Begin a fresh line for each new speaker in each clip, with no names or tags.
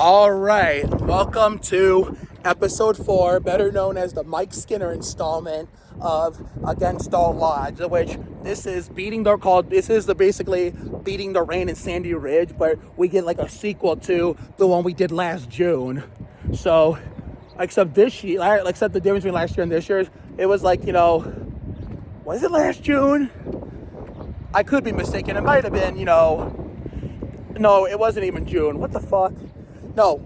All right, welcome to episode 4, better known as the Mike Skinner installment of Against All Odds, which this is basically beating the rain in Sandy Ridge, but we get like a sequel to the one we did last June. So, except the difference between last year and this year, it was like, was it last June? I could be mistaken. It might have been, no, it wasn't even June. What the fuck? No,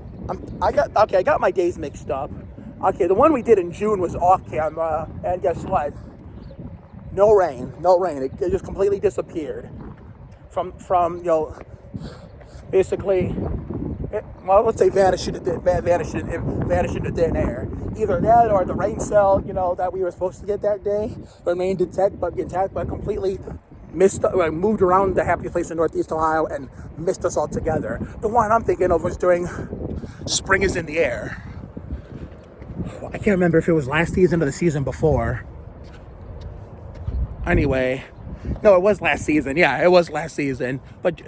I got my days mixed up. Okay, the one we did in June was off camera, and guess what? No rain. It just completely disappeared from basically, let's say vanished into thin air. Either that or the rain cell, that we were supposed to get that day remained intact, but completely moved around the Happiest Place in Northeast Ohio and missed us altogether. The one I'm thinking of was during Spring is in the Air. I can't remember if it was last season or the season before. Anyway, no, it was last season. Yeah, it was last season. But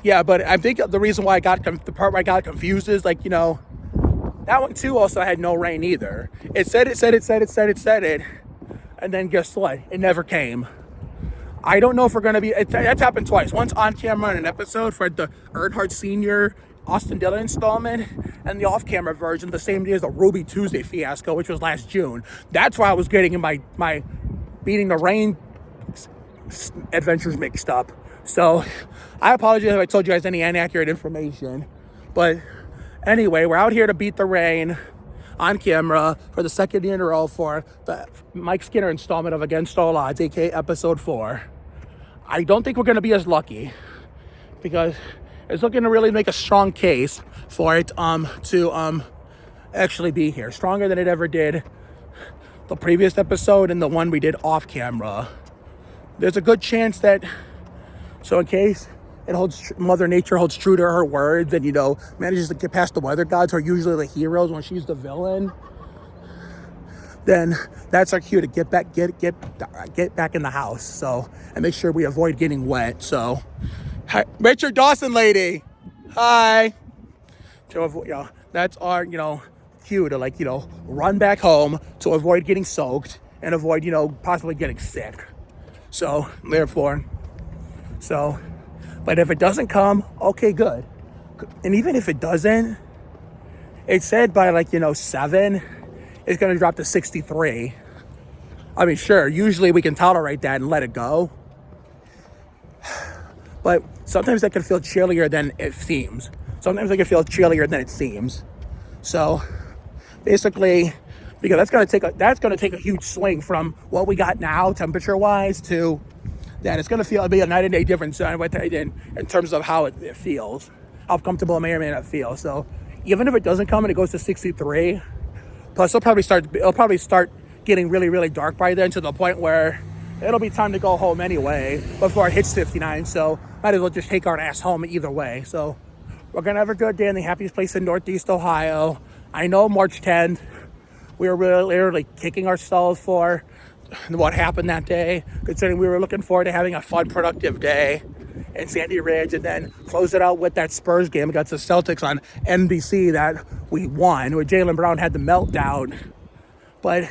I think the reason why the part where I got confused is that one too also had no rain either. It said it, and then guess what? It never came. I don't know if we're going to be... That's happened twice. Once on camera in an episode for the Earnhardt Sr. Austin Dillon installment, and the off-camera version the same day as the Ruby Tuesday fiasco, which was last June. That's why I was getting in my beating the rain adventures mixed up. So I apologize if I told you guys any inaccurate information. But anyway, we're out here to beat the rain on camera for the second year in a row for the Mike Skinner installment of Against All Odds, aka episode 4. I don't think we're going to be as lucky because it's looking to really make a strong case for it to actually be here. Stronger than it ever did the previous episode and the one we did off camera. There's a good chance that, so in case Mother Nature holds true to her words and, manages to get past the weather gods, who are usually the heroes when she's the villain, then that's our cue to get back in the house. So, and make sure we avoid getting wet. So, hi, Richard Dawson lady, hi. So, that's our, cue to run back home to avoid getting soaked and avoid, possibly getting sick. So, therefore, but if it doesn't come, okay, good. And even if it doesn't, it said by 7, it's going to drop to 63. I mean, sure, usually we can tolerate that and let it go. But sometimes that can feel chillier than it seems. Sometimes it can feel chillier than it seems. So basically, because that's going to take a huge swing from what we got now, temperature-wise, to that it's going to be a night and day difference in terms of how it feels, how comfortable it may or may not feel. So even if it doesn't come and it goes to 63, plus it'll probably start getting really, really dark by then, to the point where it'll be time to go home anyway before it hits 59. So might as well just take our ass home either way. So we're going to have a good day in the Happiest Place in Northeast Ohio. I know March 10th, we were really kicking ourselves for what happened that day, considering we were looking forward to having a fun, productive day in Sandy Ridge, and then close it out with that Spurs game against the Celtics on NBC that we won, where Jaylen Brown had the meltdown. But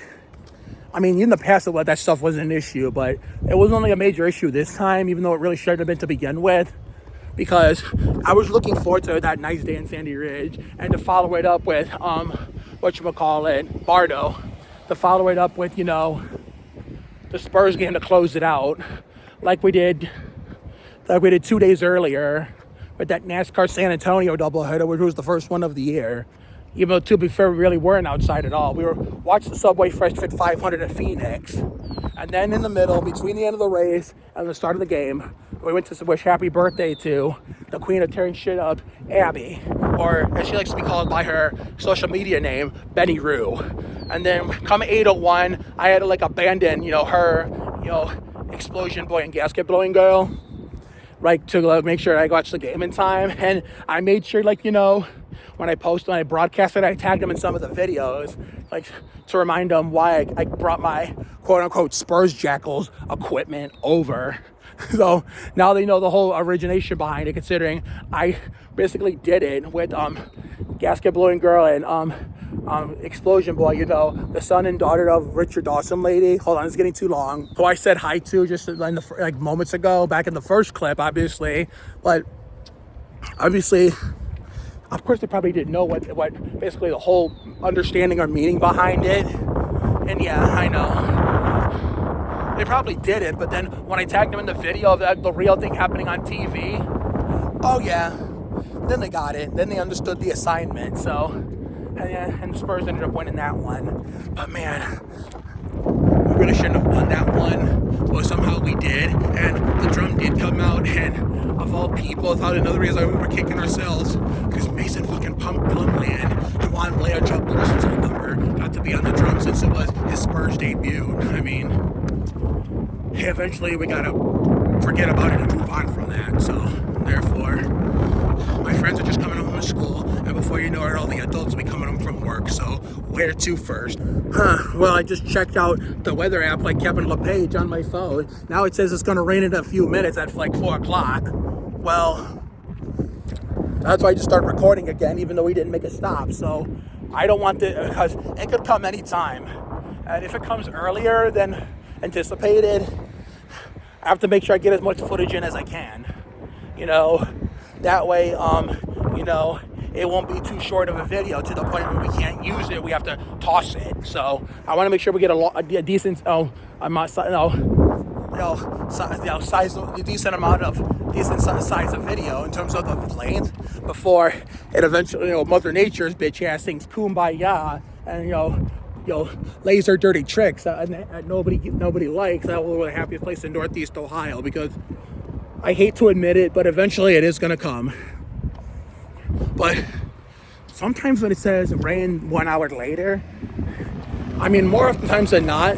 I mean, in the past, that stuff wasn't an issue, but it was only a major issue this time, even though it really shouldn't have been to begin with, because I was looking forward to that nice day in Sandy Ridge, and to follow it up with Bardo, to follow it up with the Spurs game to close it out, like we did 2 days earlier with that NASCAR San Antonio doubleheader, which was the first one of the year. Even though, to be fair, we really weren't outside at all. We watched the Subway Fresh Fit 500 in Phoenix, and then in the middle, between the end of the race and the start of the game, we went to wish happy birthday to the queen of tearing shit up, Abby, or as she likes to be called by her social media name, Benny Rue. And then come 8:01, I had to abandon, her, explosion boy and gasket blowing girl, right, to make sure I watched the game in time. And I made sure, when I broadcasted, I tagged them in some of the videos, like to remind them why I brought my quote unquote Spurs Jackals equipment over. So now they know the whole origination behind it, considering I basically did it with Gasket Blowing Girl and Explosion Boy, you know, the son and daughter of Richard Dawson lady. Hold on, it's getting too long. Who I said hi to just in the, like moments ago, back in the first clip, obviously. But obviously, of course, they probably didn't know what basically the whole understanding or meaning behind it. And yeah, I know. They probably did it, but then when I tagged them in the video of the real thing happening on TV, oh yeah, then they got it. Then they understood the assignment. So, and the Spurs ended up winning that one. But man, we really shouldn't have won that one. Well, somehow we did, and the drum did come out, and of all people, I thought another reason we were kicking ourselves, because Mason fucking Plumlee and Juan Blair, Chuck Parsons' old number, got to be on the drum since it was his Spurs debut. I mean, hey, eventually we gotta forget about it and move on from that. So, therefore, my friends are just coming home from school, and before you know it, all the adults will be coming home from work. So, where to first? Well, I just checked out the weather app like Kevin LePage on my phone. Now it says it's gonna rain in a few minutes at like 4 o'clock. Well, that's why I just started recording again, even though we didn't make a stop. So, I don't want to, because it could come anytime. And if it comes earlier than anticipated, I have to make sure I get as much footage in as I can, you know, that way, you know, it won't be too short of a video to the point where we can't use it. We have to toss it. So I want to make sure we get a decent, decent size of video in terms of the length before it eventually, you know, Mother Nature's bitch ass sings Kumbaya and, you know, laser dirty tricks that nobody likes. That will be the happiest place in Northeast Ohio, because I hate to admit it, but eventually it is gonna come. But sometimes when it says rain 1 hour later, I mean, more often times than not,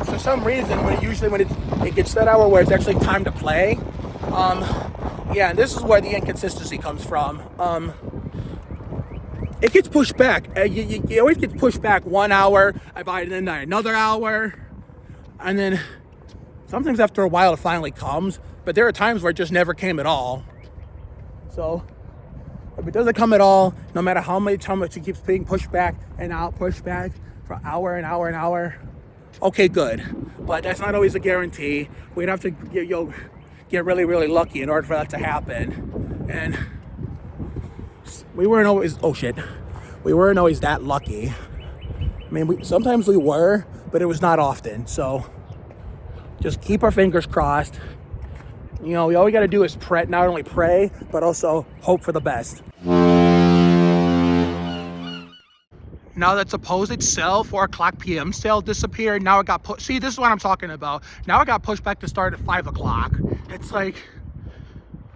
for some reason, when it gets that hour where it's actually time to play, yeah, and this is where the inconsistency comes from. It gets pushed back. You always get pushed back 1 hour, and then another hour, and then sometimes after a while it finally comes. But there are times where it just never came at all. So if it doesn't come at all, no matter how much it keeps being pushed back and out, pushed back for hour and hour and hour, okay, good. But that's not always a guarantee. We'd have to get really, really lucky in order for that to happen. And we weren't always, we weren't always that lucky. I mean, sometimes we were, but it was not often. So just keep our fingers crossed. You know, all we got to do is pray, not only pray, but also hope for the best. Now that supposed sale, 4 o'clock p.m. sale disappeared. Now it got put. See, this is what I'm talking about. Now it got pushed back to start at 5 o'clock. It's like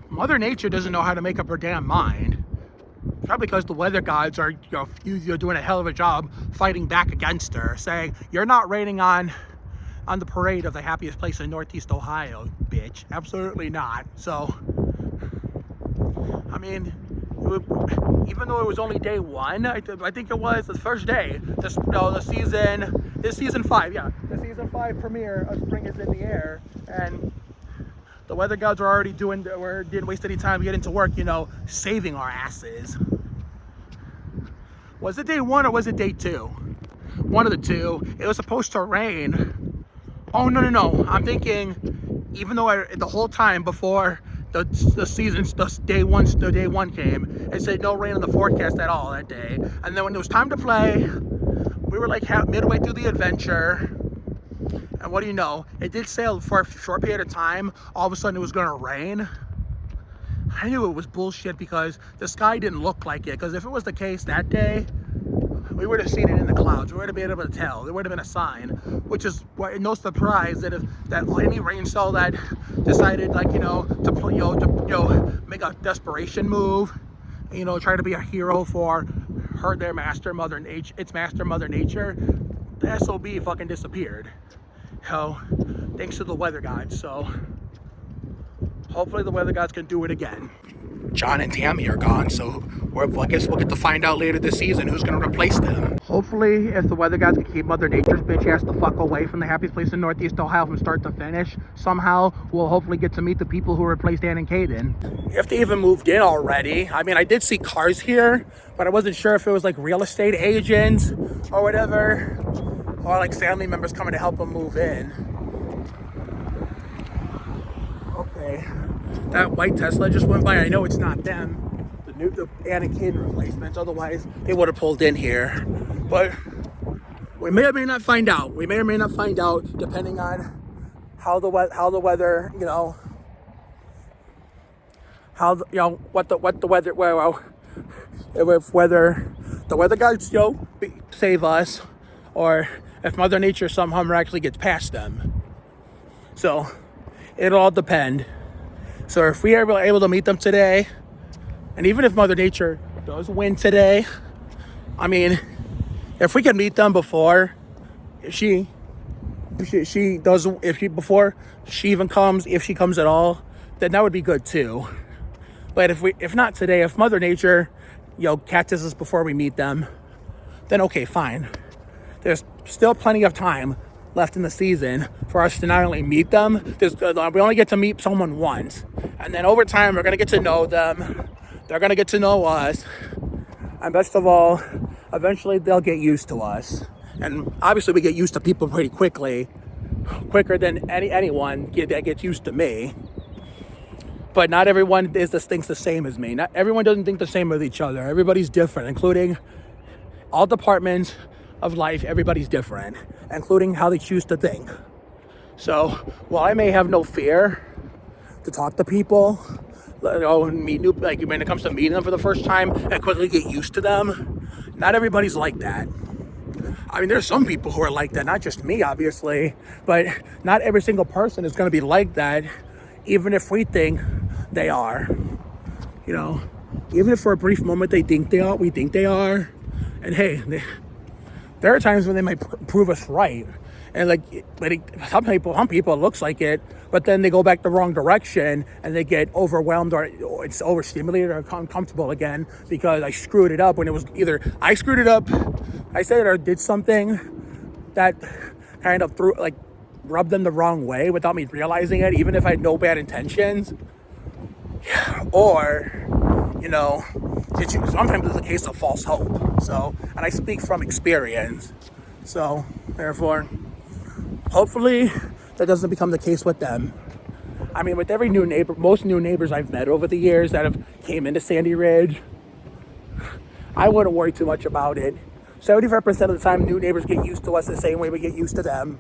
Mother Nature doesn't know how to make up her damn mind. Probably because the weather gods are, you're doing a hell of a job fighting back against her, saying you're not raining on the parade of the happiest place in Northeast Ohio, bitch. Absolutely not. So, I mean, even though it was only day one, I think it was the first day. This season 5, yeah, the season 5 premiere of Spring is in the Air, and the weather gods were already didn't waste any time getting to work, saving our asses. Was it day 1 or was it day 2? One of the two. It was supposed to rain. Oh, no. I'm thinking, even though the whole time before the day one came, it said no rain in the forecast at all that day. And then when it was time to play, we were like midway through the adventure. And what do you know? It did sail for a short period of time. All of a sudden it was going to rain. I knew it was bullshit because the sky didn't look like it. Because if it was the case that day, we would have seen it in the clouds. We would have been able to tell. There would have been a sign, which is no surprise that any rain cell that decided, to make a desperation move, try to be a hero for their master, Mother Nature. Its master, Mother Nature. The SOB fucking disappeared. Thanks to the weather gods. So hopefully the weather gods can do it again. John and Tammy are gone, so I guess we'll get to find out later this season who's going to replace them. Hopefully, if the weather guys can keep Mother Nature's bitch ass the fuck away from the happiest place in Northeast Ohio from start to finish, somehow we'll hopefully get to meet the people who replaced Dan and Caden. If they even moved in already. I mean, I did see cars here, but I wasn't sure if it was like real estate agents or whatever, or like family members coming to help them move in. Okay. That white Tesla just went by. I know it's not them. The Dan and Caden replacements. Otherwise, they would have pulled in here. But we may or may not find out. We may or may not find out, depending on how the weather, what the weather. Well, if whether the weather guys save us, or if Mother Nature somehow miraculously gets past them. So it'll all depend. So if we are able to meet them today, and even if Mother Nature does win today, I mean, if we can meet them before if she even comes, if she comes at all, then that would be good too. But if not today, if Mother Nature, catches us before we meet them, then okay, fine. There's still plenty of time left in the season for us to not only meet them, we only get to meet someone once. And then over time, we're going to get to know them. They're going to get to know us. And best of all, eventually they'll get used to us. And obviously we get used to people pretty quickly, quicker than anyone that gets used to me. But not everyone thinks the same as me. Not everyone doesn't think the same with each other. Everybody's different, including all departments of life. Everybody's different, including how they choose to think. So while I may have no fear to talk to people, and meet new, like when it comes to meeting them for the first time and quickly get used to them, not everybody's like that. I mean, there's some people who are like that, not just me, obviously, but not every single person is going to be like that, even if we think they are. Even if for a brief moment we think they are, and hey, there are times when they might prove us right. And some people it looks like it, but then they go back the wrong direction and they get overwhelmed or it's overstimulated or uncomfortable again because I screwed it up when it was either I screwed it up, I said it, or did something that kind of rubbed them the wrong way without me realizing it, even if I had no bad intentions. Or, sometimes it's a case of false hope. So, and I speak from experience. So, therefore, hopefully that doesn't become the case with them. I mean, with every new neighbor, most new neighbors I've met over the years that have came into Sandy Ridge, I wouldn't worry too much about it. 75% of the time, new neighbors get used to us the same way we get used to them.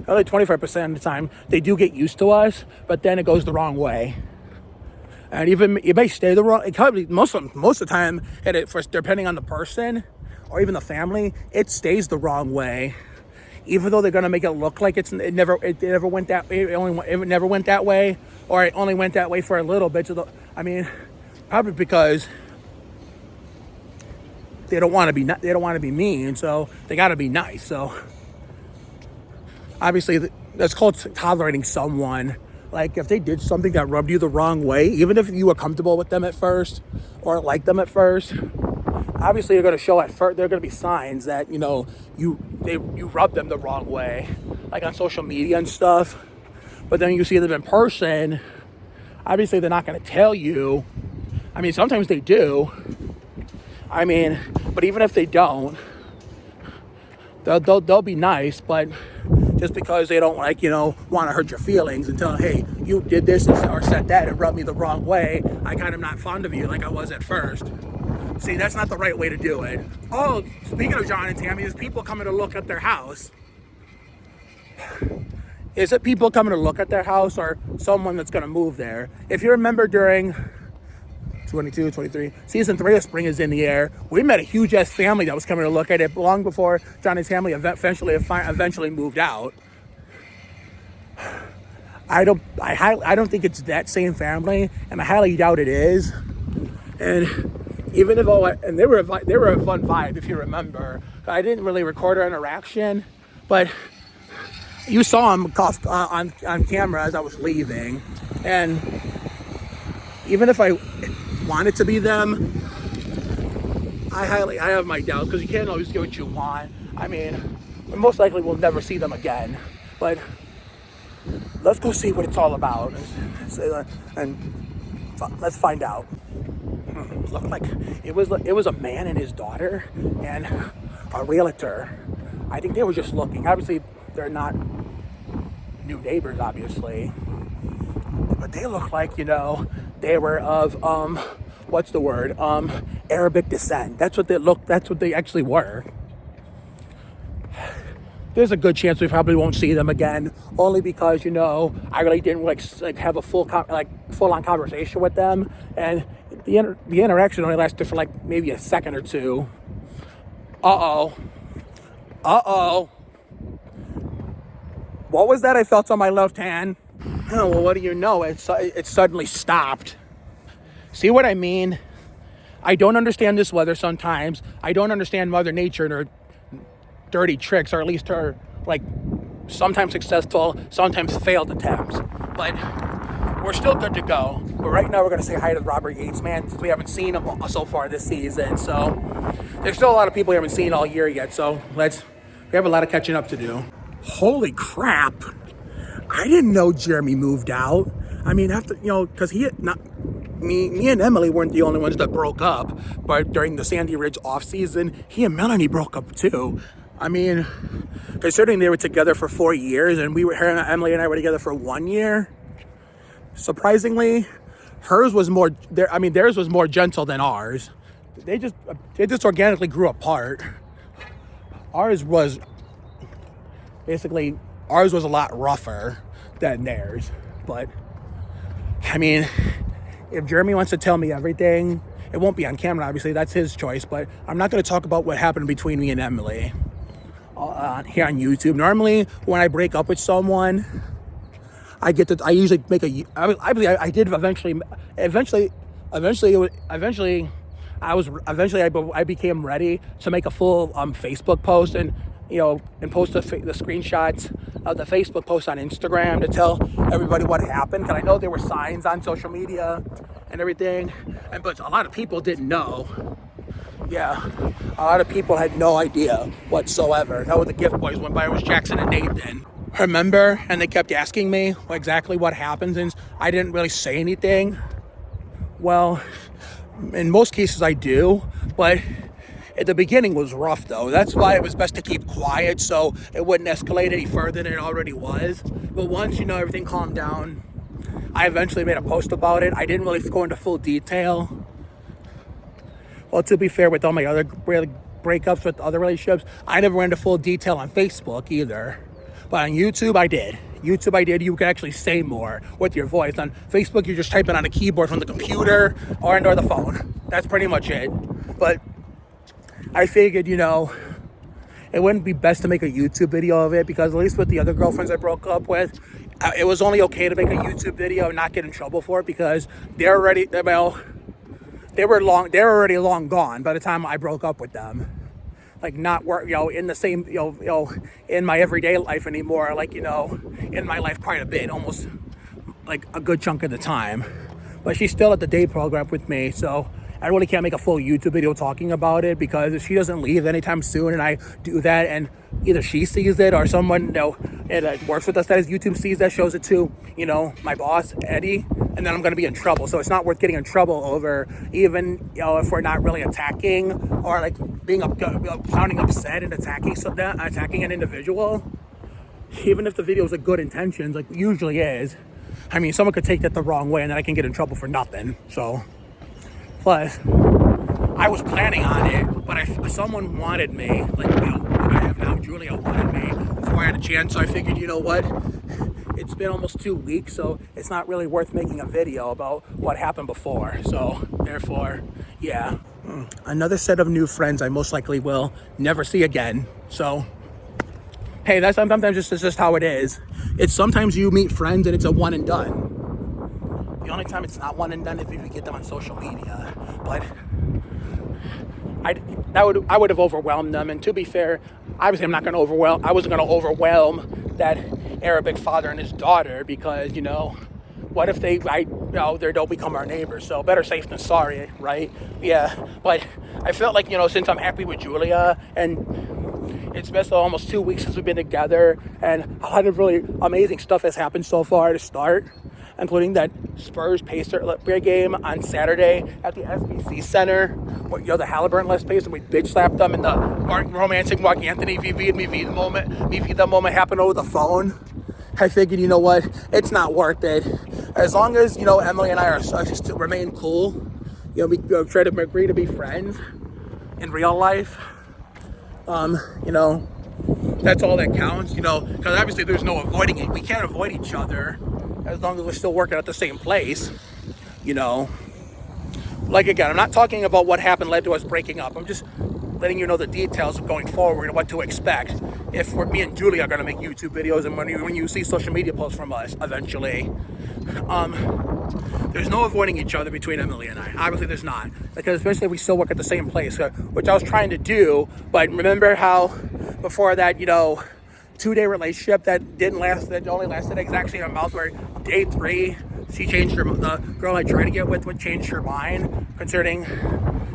Only 25% of the time, they do get used to us, but then it goes the wrong way. And even it may stay the wrong. It probably most of the time, depending on the person or even the family, it stays the wrong way. Even though they're gonna make it look like it never went that way. It never went that way, or it only went that way for a little bit. Probably because they don't want to be mean, so they got to be nice. So obviously, that's called tolerating someone. Like if they did something that rubbed you the wrong way, even if you were comfortable with them at first or liked them at first, obviously you're going to show at first. There are going to be signs that you rubbed them the wrong way, like on social media and stuff. But then you see them in person. Obviously, they're not going to tell you. I mean, sometimes they do. I mean, but even if they don't, they'll be nice, but just because they don't want to hurt your feelings and tell, hey, you did this or said that and rubbed me the wrong way, I kind of not fond of you like I was at first. See, that's not the right way to do it. Oh, speaking of John and Tammy, there's people coming to look at their house. Is it people coming to look at their house or someone that's going to move there? If you remember during 22, 23, season 3 of Spring is in the Air, we met a huge ass family that was coming to look at it long before John and Tammy eventually moved out. I don't think it's that same family, and I highly doubt it is. And even if they were a fun vibe, if you remember. I didn't really record our interaction, but you saw him cough on camera as I was leaving. And even if want it to be them. I have my doubts because you can't always get what you want. I mean, most likely we'll never see them again, but let's go see what it's all about and let's find out. Looked like it was a man and his daughter and a realtor. I think they were just looking. Obviously, they're not new neighbors, obviously, but they look like, they were of what's the word? Arabic descent. That's what they actually were. There's a good chance we probably won't see them again, only because, I really didn't like have a full-on conversation with them, and the interaction only lasted for like maybe a second or two. Uh-oh. What was that I felt on my left hand? Oh, well, what do you know? It suddenly stopped. See what I mean? I don't understand this weather sometimes. I don't understand Mother Nature and her dirty tricks, or at least her, sometimes successful, sometimes failed attempts. But we're still good to go. But right now we're going to say hi to Robert Yates, man, since we haven't seen him so far this season. So there's still a lot of people we haven't seen all year yet. So we have a lot of catching up to do. Holy crap. I didn't know Jeremy moved out. I mean, after, because me and Emily weren't the only ones that broke up, but during the Sandy Ridge off season, he and Melanie broke up too. I mean, considering they were together for 4 years and Emily and I were together for 1 year, surprisingly, theirs was more gentle than ours. They just organically grew apart. Ours was a lot rougher than theirs. But I mean, if Jeremy wants to tell me everything, it won't be on camera, obviously, that's his choice, but I'm not going to talk about what happened between me and Emily here on YouTube. Normally, when I break up with someone, I usually make I became ready to make a full Facebook post and post the screenshots of the Facebook post on Instagram to tell everybody what happened. Because I know there were signs on social media and everything, but a lot of people didn't know. Yeah, a lot of people had no idea whatsoever. That was the gift boys went by. It was Jackson and Nathan. Remember? And they kept asking me exactly what happened, and I didn't really say anything. Well, in most cases I do, but at the beginning was rough though. That's why it was best to keep quiet so it wouldn't escalate any further than it already was. But once, everything calmed down, I eventually made a post about it. I didn't really go into full detail. Well, to be fair, with all my other breakups with other relationships, I never went into full detail on Facebook either. But on YouTube, I did. You can actually say more with your voice. On Facebook, you're just typing on a keyboard from the computer or the phone. That's pretty much it. But I figured, it wouldn't be best to make a YouTube video of it, because at least with the other girlfriends I broke up with, it was only okay to make a YouTube video and not get in trouble for it, because they were already long gone by the time I broke up with them. Not work, in the same, in my everyday life anymore. In my life quite a bit, almost a good chunk of the time. But she's still at the day program with me, so I really can't make a full YouTube video talking about it, because if she doesn't leave anytime soon and I do that, and either she sees it or someone that works with us that is YouTube sees that, shows it to my boss Eddie, and then I'm going to be in trouble. So it's not worth getting in trouble over, even if we're not really attacking or sounding upset and attacking an individual. Even if the video is good intentions, usually is. I mean, someone could take that the wrong way and then I can get in trouble for nothing. So. Plus, I was planning on it, but someone wanted me, I have now, Julia wanted me before I had a chance, so I figured, what, it's been almost 2 weeks, so it's not really worth making a video about what happened before, so therefore, yeah. Another set of new friends I most likely will never see again, so, hey, that's sometimes it's just how it is. It's sometimes you meet friends and it's a one and done. The only time it's not one and done is if you get them on social media. But I would have overwhelmed them. And to be fair, obviously I wasn't going to overwhelm that Arabic father and his daughter, because, what if they don't become our neighbors? So better safe than sorry, right? Yeah, but I felt like, since I'm happy with Julia, and it's been almost 2 weeks since we've been together, and a lot of really amazing stuff has happened so far to start, including that Spurs-Pacers game on Saturday at the SBC Center, where, the Halliburton last pace, and we bitch slapped them, and the romantic Mark Anthony VV and me V the moment happened over the phone. I figured, you know what, it's not worth it. As long as, Emily and I are to remain cool, we try to agree to be friends in real life, that's all that counts, because obviously there's no avoiding it. We can't avoid each other as long as we're still working at the same place, Like, again, I'm not talking about what happened led to us breaking up. I'm just letting you know the details of going forward and what to expect if me and Julie are going to make YouTube videos, and when you see social media posts from us eventually. There's no avoiding each other between Emily and I. Obviously there's not, because especially if we still work at the same place, which I was trying to do. But remember how before that, 2-day relationship that only lasted exactly a month, where day 3 she changed the girl I tried to get with changed her mind concerning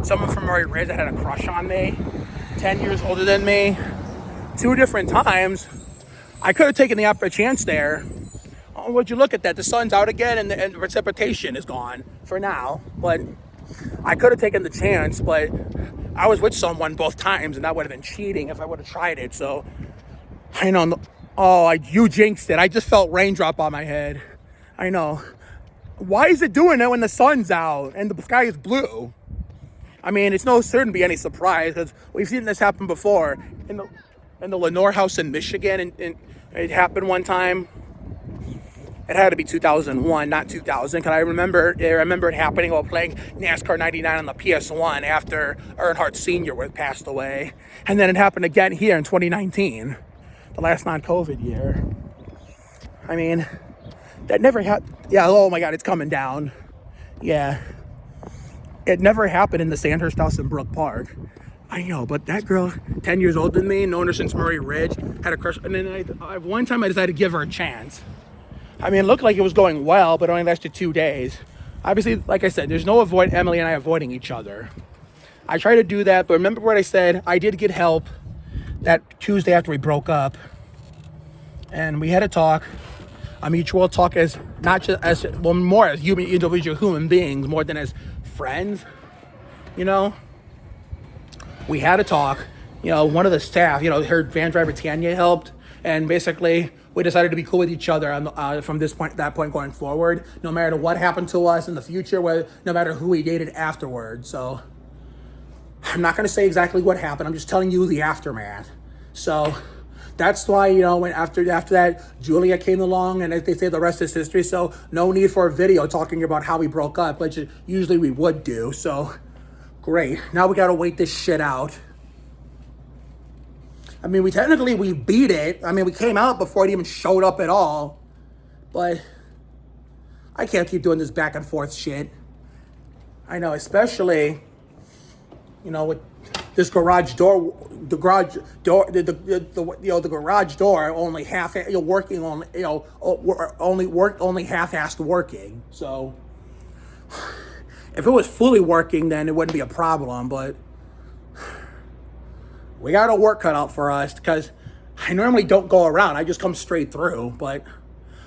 someone from Murray Ridge that had a crush on me, 10 years older than me. 2 different times. I could have taken the chance there. Oh, would you look at that? The sun's out again, and the precipitation is gone for now. But I could have taken the chance, but I was with someone both times, and that would have been cheating if I would have tried it. So I know. Oh, you jinxed it. I just felt raindrop on my head. I know. Why is it doing it when the sun's out and the sky is blue? I mean, it's no certain to be any surprise, because we've seen this happen before in the Lenore house in Michigan, and it happened one time. It had to be 2001, not 2000, because I remember it happening while playing NASCAR 99 on the PS1 after Earnhardt Sr. passed away. And then it happened again here in 2019, the last non-COVID year. I mean, that never happened. Yeah, oh my God, it's coming down. Yeah. It never happened in the Sandhurst house in Brook Park. I know, but that girl, 10 years older than me, known her since Murray Ridge, had a crush. And then one time I decided to give her a chance. I mean, it looked like it was going well, but it only lasted 2 days. Obviously, like I said, there's no Emily and I avoiding each other. I try to do that, but remember what I said? I did get help that Tuesday after we broke up. And we had a talk, a mutual talk, as not just more as individual human beings, more than as friends, We had a talk, one of the staff, her van driver Tanya helped, and basically we decided to be cool with each other from that point going forward, no matter what happened to us in the future, no matter who we dated afterwards. So I'm not going to say exactly what happened. I'm just telling you the aftermath. So that's why, when after that, Julia came along, and as they say, the rest is history. So no need for a video talking about how we broke up, which usually we would do. So great. Now we got to wait this shit out. I mean, we beat it. I mean, we came out before it even showed up at all. But I can't keep doing this back and forth shit. I know, especially, with this garage door, the garage door only working on, only half-assed working. So if it was fully working, then it wouldn't be a problem, but we got a work cut out for us, because I normally don't go around. I just come straight through, but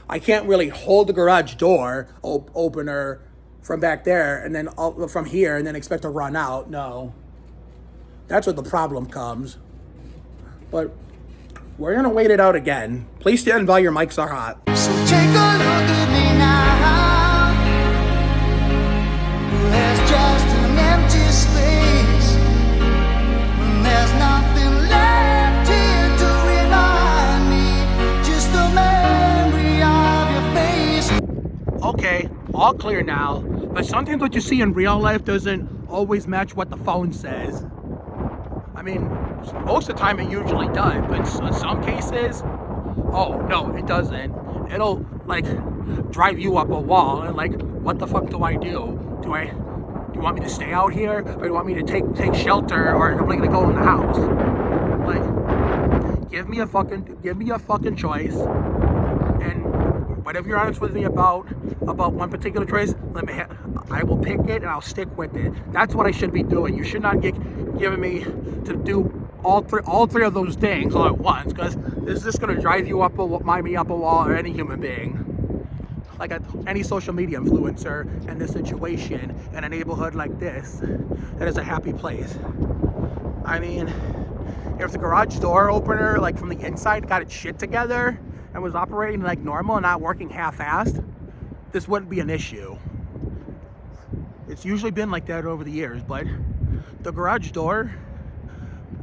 I can't really hold the garage door opener from back there and then from here and then expect to run out. No. That's where the problem comes. But we're going to wait it out again. Please stand by, your mics are hot.
So take a look at me now. There's just an empty space. There's nothing left here to remind me. Just the memory of your face.
Okay, all clear now. But sometimes what you see in real life doesn't always match what the phone says. I mean, most of the time it usually does, but in some cases, oh, no, it doesn't. It'll, drive you up a wall, and, what the fuck do I do? Do you want me to stay out here, or do you want me to take shelter, or am I gonna go in the house? Give me a fucking choice, and But if you're honest with me about one particular choice, I will pick it and I'll stick with it. That's what I should be doing. You should not giving me to do all three of those things all at once, because this is just gonna drive you up me up a wall, or any human being. Like any social media influencer in this situation, in a neighborhood like this, that is a happy place. I mean, if the garage door opener, like from the inside, got its shit together and was operating like normal and not working half-assed, this wouldn't be an issue. It's usually been like that over the years, but the garage door,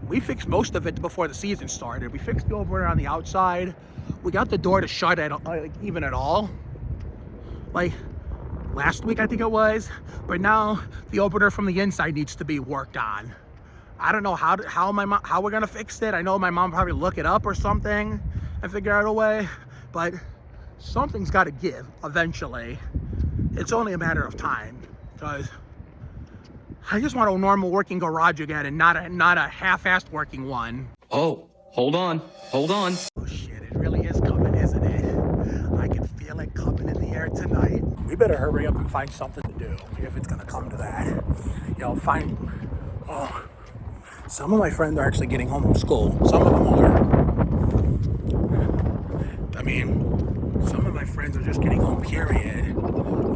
we fixed most of it before the season started. We fixed the opener on the outside. We got the door to shut even at all. Like last week, I think it was. But now the opener from the inside needs to be worked on. I don't know how we're gonna fix it. I know my mom probably look it up or something and figure out a way, but something's got to give eventually. It's only a matter of time, because I just want a normal working garage again, and not a half-assed working one.
Oh, hold on.
Oh shit, it really is coming, isn't it? I can feel it coming in the air tonight. We better hurry up and find something to do if it's gonna come to that. Some of my friends are actually getting home from school. Some of them are. I mean, some of my friends are just getting home, period.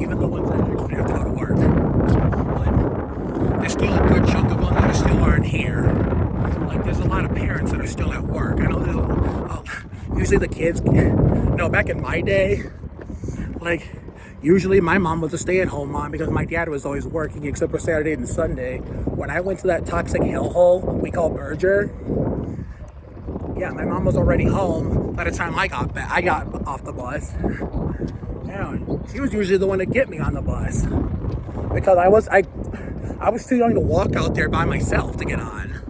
Even the ones that actually have to go to work. But there's still a good chunk of them that still aren't here. Like, there's a lot of parents that are still at work. I know there's usually the kids, back in my day, like, usually my mom was a stay-at-home mom because my dad was always working, except for Saturday and Sunday. When I went to that toxic hellhole we call Berger, yeah, my mom was already home by the time I got off the bus. She was usually the one to get me on the bus, because I was too young to walk out there by myself to get on.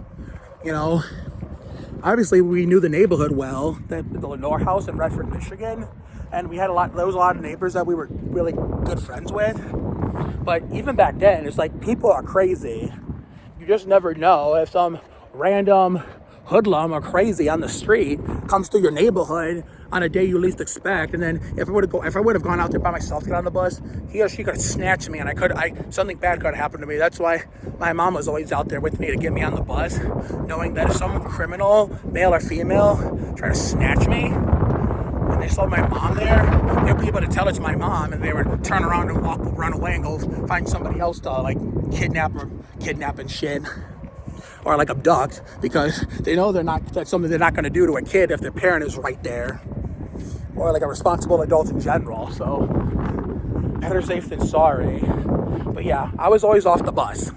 Obviously we knew the neighborhood well, the Lenore house in Redford, Michigan, and there was a lot of neighbors that we were really good friends with. But even back then, it's like, people are crazy. You just never know if some random hoodlum or crazy on the street comes through your neighborhood on a day you least expect, and then if I would have gone out there by myself to get on the bus, he or she could have snatched me, and something bad could have happened to me. That's why my mom was always out there with me to get me on the bus, knowing that if some criminal, male or female, try to snatch me, and they saw my mom there, they'd be able to tell it's my mom, and they would turn around and run away and go find somebody else to kidnap and shit. Or abduct, because they know that's something they're not going to do to a kid if their parent is right there, or a responsible adult in general. So better safe than sorry. But yeah, I was always off the bus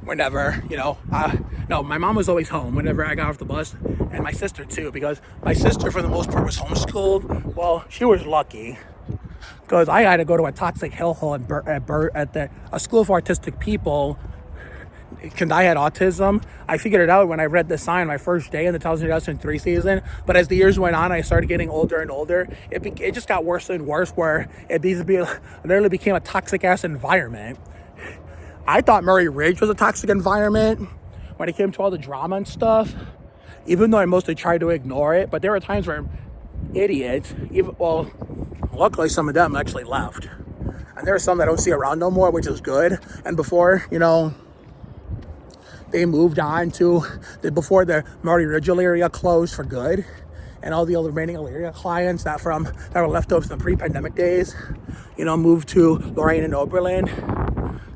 whenever, no, my mom was always home whenever I got off the bus, and my sister too, because my sister for the most part was homeschooled. Well, she was lucky, because I had to go to a toxic hellhole at a school for autistic people. Because I had autism. I figured it out when I read the sign my first day in the 2003 season. But as the years went on, I started getting older and older. It just got worse and worse, where it literally became a toxic ass environment. I thought Murray Ridge was a toxic environment when it came to all the drama and stuff, even though I mostly tried to ignore it. But there were times where idiots, luckily some of them actually left. And there are some that I don't see around no more, which is good. And before, they moved on before the Murray Ridge area closed for good, and all the other remaining area clients that were left over from the pre-pandemic days, moved to Lorain and Oberlin.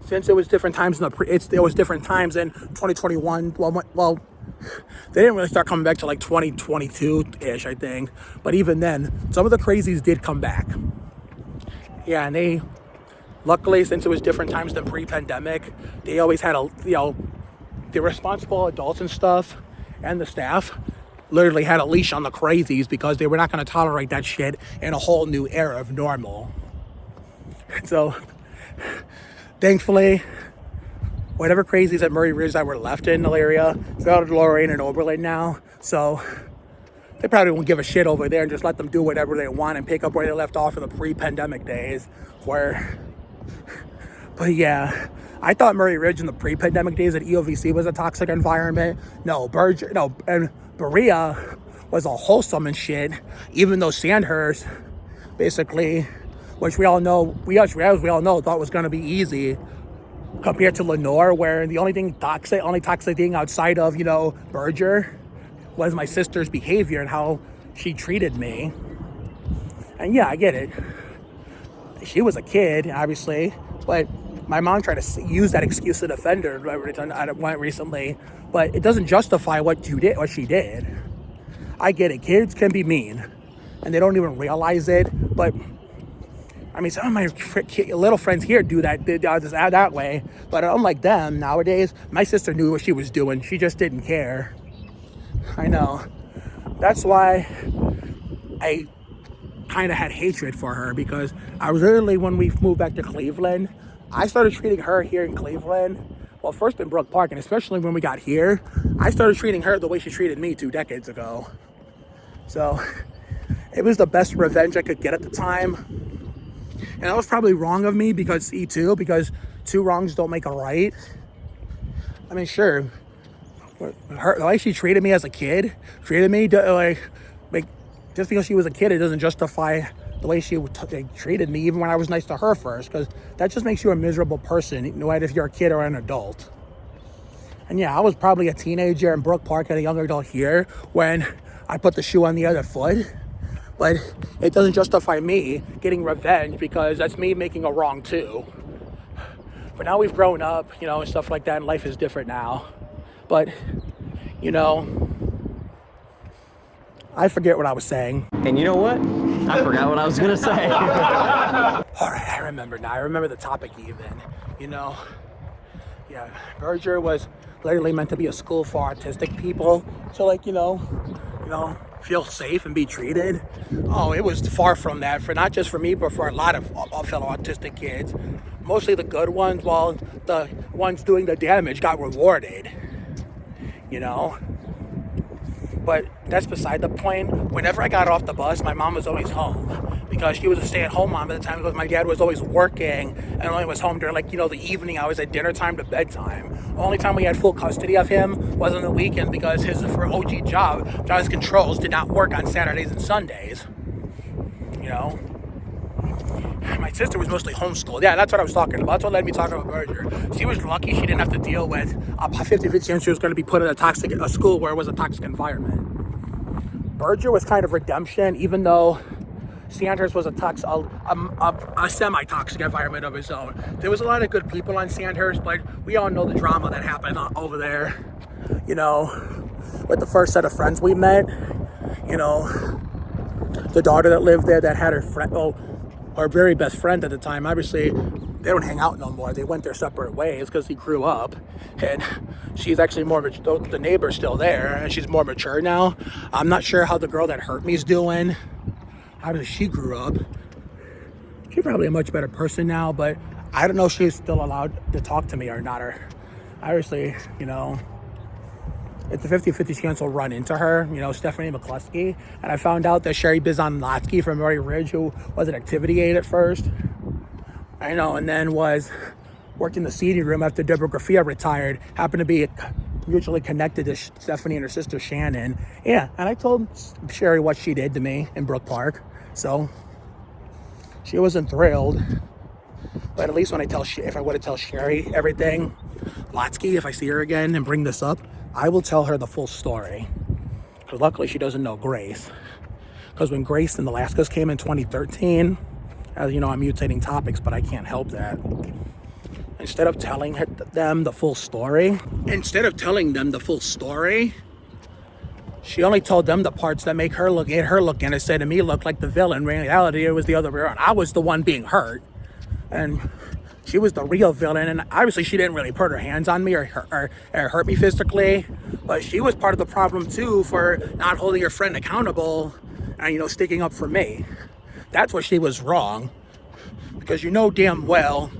Since it was different times there was different times in 2021. Well, they didn't really start coming back to 2022-ish, I think. But even then, some of the crazies did come back. Yeah, and luckily, since it was different times than pre-pandemic, they always had the responsible adults and stuff, and the staff literally had a leash on the crazies, because they were not going to tolerate that shit in a whole new era of normal. So, thankfully, whatever crazies at Murray Ridge that were left in the area, they're out of Lorain and Oberlin now, so they probably won't give a shit over there and just let them do whatever they want and pick up where they left off in the pre-pandemic days, but yeah, I thought Murray Ridge in the pre-pandemic days at EOVC was a toxic environment. And Berea was all wholesome and shit, even though Sandhurst basically, which we all know, as we all know, thought was going to be easy compared to Lenore, where the only toxic thing outside of, Berger was my sister's behavior and how she treated me. And yeah, I get it. She was a kid, obviously, but my mom tried to use that excuse to defend her recently, but it doesn't justify what she did. I get it. Kids can be mean, and they don't even realize it. But I mean, some of my little friends here did that way. But unlike them nowadays, my sister knew what she was doing. She just didn't care. I know. That's why I kind of had hatred for her, because I was literally, when we moved back to Cleveland, I started treating her here in Cleveland. Well, first in Brook Park, and especially when we got here, I started treating her the way she treated me 2 decades ago. So it was the best revenge I could get at the time. And that was probably wrong of me, because two wrongs don't make a right. I mean, sure, the way she treated me as a kid, just because she was a kid, it doesn't justify the way she treated me, even when I was nice to her first, because that just makes you a miserable person, no matter if you're a kid or an adult. And yeah, I was probably a teenager in Brook Park and a young adult here when I put the shoe on the other foot, but it doesn't justify me getting revenge, because that's me making a wrong too. But now we've grown up, and stuff like that, and life is different now. But, I forget what I was saying.
And you know what? I forgot what I was going to say.
All right, I remember now. I remember the topic even, Yeah, Berger was literally meant to be a school for autistic people. So, feel safe and be treated. Oh, it was far from that, for not just for me, but for a lot of fellow autistic kids. Mostly the good ones, while the ones doing the damage got rewarded, But that's beside the point. Whenever I got off the bus, my mom was always home, because she was a stay-at-home mom at the time, because my dad was always working and only was home during the evening hours at dinner time to bedtime. The only time we had full custody of him was on the weekend, because his OG job, John's Controls, did not work on Saturdays and Sundays. My sister was mostly homeschooled. Yeah, that's what I was talking about. That's what led me talking about Berger. She was lucky she didn't have to deal with a 50-50 chance she was going to be put in a school where it was a toxic environment. Berger was kind of redemption, even though Sandhurst was a semi-toxic environment of its own. There was a lot of good people on Sandhurst, but we all know the drama that happened over there, with the first set of friends we met, the daughter that lived there that had her very best friend at the time. Obviously, they don't hang out no more. They went their separate ways because he grew up, and she's actually more mature. The neighbor's still there, and she's more mature now. I'm not sure how the girl that hurt me is doing. Obviously, she grew up. She's probably a much better person now, but I don't know if she's still allowed to talk to me or not. Or obviously, it's a 50-50 chance we'll run into her, Stephanie McCluskey. And I found out that Sherry Bizon-Latsky from Murray Ridge, who was an activity aide at first, and then was working the seating room after Deborah Graffia retired, happened to be mutually connected to Stephanie and her sister Shannon. Yeah, and I told Sherry what she did to me in Brook Park, so she wasn't thrilled. But at least if I were to tell Sherry everything, Latsky, if I see her again and bring this up, I will tell her the full story. Because luckily she doesn't know Grace. Because when Grace and the Laskas came in 2013, as I'm mutating topics, but I can't help that. Instead of telling them the full story, she only told them the parts that made her look innocent and me look like the villain. In reality, it was the other way around. I was the one being hurt, and she was the real villain. And obviously she didn't really put her hands on me or hurt me physically, but she was part of the problem too, for not holding her friend accountable and sticking up for me. That's what she was wrong, because you know damn well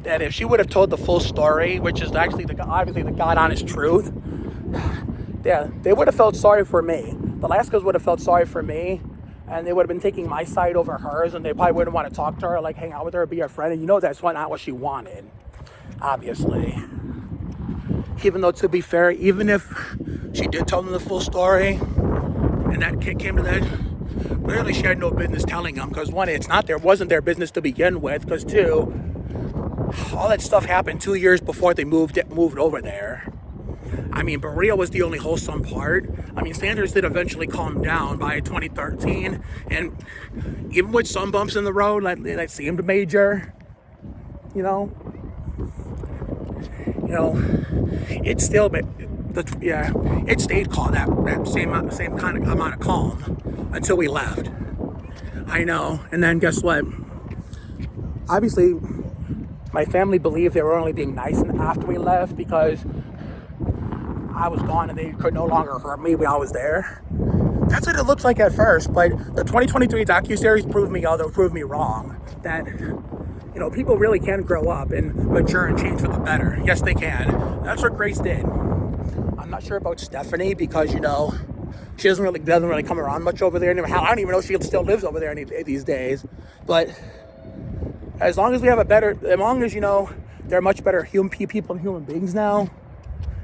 that if she would have told the full story, which is actually obviously the God honest truth, yeah, they would have felt sorry for me. The Laskas would have felt sorry for me, and they would have been taking my side over hers, and they probably wouldn't want to talk to her, like hang out with her, be her friend. And that's not what she wanted, obviously. Even though, to be fair, even if she did tell them the full story, and that kid came to that, clearly she had no business telling them, because one, wasn't their business to begin with, because two, all that stuff happened 2 years before they moved over there. I mean, Berea was the only wholesome part. I mean, standards did eventually calm down by 2013, and even with some bumps in the road that seemed major, you know, it still, it stayed calm, that same kind of amount of calm until we left. I know, and then guess what? Obviously, my family believed they were only being nice after we left because I was gone and they could no longer hurt me while I was there. That's what it looks like at first, but the 2023 docuseries proved me wrong. That, people really can grow up and mature and change for the better. Yes, they can. That's what Grace did. I'm not sure about Stephanie because, she doesn't really come around much over there. I don't even know if she still lives over there these days. But as long as they're much better people and human beings now,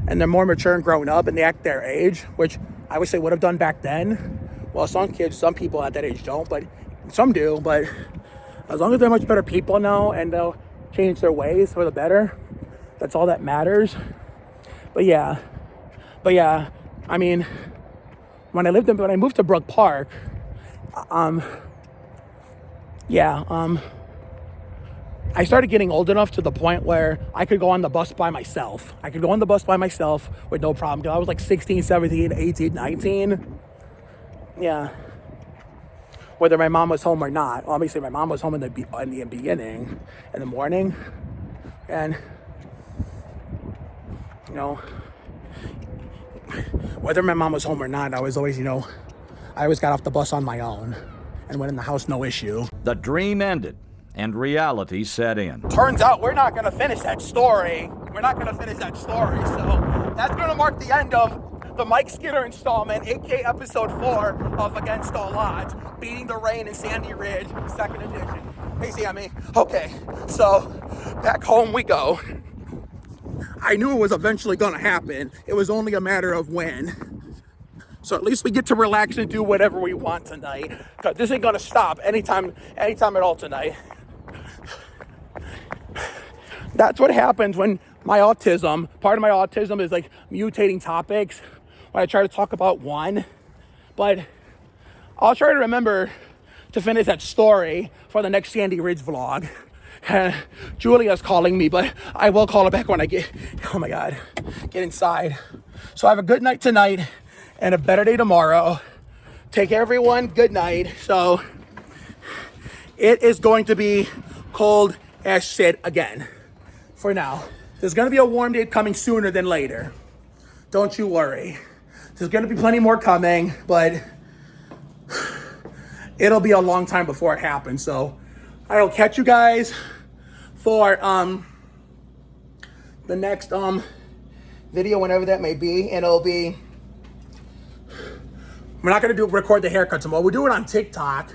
and they're more mature and grown up and they act their age, which I wish they would have done back then. Well, some people at that age don't, but some do. But as long as they're much better people now and they'll change their ways for the better, that's all that matters. But yeah, I mean, when I moved to Brook Park, I started getting old enough to the point where I could go on the bus by myself. With no problem. I was like 16, 17, 18, 19. Yeah. Whether my mom was home or not. Obviously, my mom was home in the beginning, in the morning. And, whether my mom was home or not, I was always, I always got off the bus on my own and went in the house, no issue.
The dream ended and reality set in.
Turns out we're not going to finish that story. So that's going to mark the end of the Mike Skinner installment, aka episode 4 of Against All Odds, Beating the Rain in Sandy Ridge, 2nd edition. Hey, Sammy. Okay, so back home we go. I knew it was eventually going to happen. It was only a matter of when. So at least we get to relax and do whatever we want tonight, because this ain't going to stop anytime at all tonight. That's what happens when part of my autism is like mutating topics when I try to talk about one. But I'll try to remember to finish that story for the next Sandy Ridge vlog. Julia's calling me, but I will call her back when I get inside. So have a good night tonight and a better day tomorrow. Take care, everyone. Good night. So it is going to be cold as shit again. For now, there's going to be a warm day coming sooner than later. Don't you worry. There's going to be plenty more coming, but it'll be a long time before it happens. So I'll catch you guys for the next video, whenever that may be, and it'll be. We're not going to record the haircut tomorrow. We'll do it on TikTok,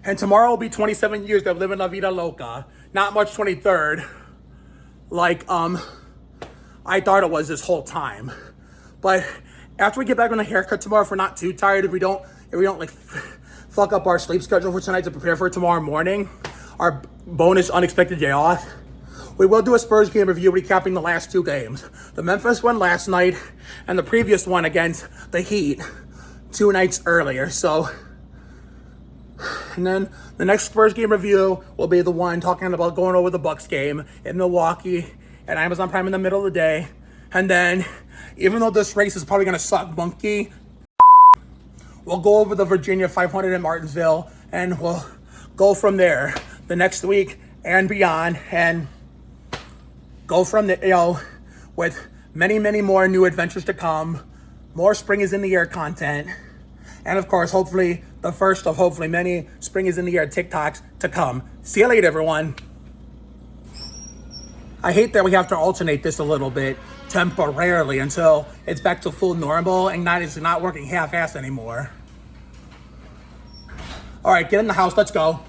and tomorrow will be 27 years of living La Vida Loca. Not March 23rd. Like I thought it was this whole time. But after we get back on the haircut tomorrow, if we're not too tired, if we don't like fuck up our sleep schedule for tonight to prepare for tomorrow morning, our bonus unexpected day off, we will do a Spurs game review recapping the last 2 games. The Memphis one last night and the previous one against the Heat 2 nights earlier. So, and then the next Spurs game review will be the one talking about going over the Bucks game in Milwaukee at Amazon Prime in the middle of the day. And then, even though this race is probably going to suck monkey, we'll go over the Virginia 500 in Martinsville, and we'll go from there the next week and beyond, and go from there, with many, many more new adventures to come, more Spring is in the Air content, and of course, hopefully, the first of hopefully many Spring is in the Air TikToks to come. See you later, everyone. I hate that we have to alternate this a little bit temporarily until it's back to full normal and it's not working half-assed anymore. All right, get in the house. Let's go.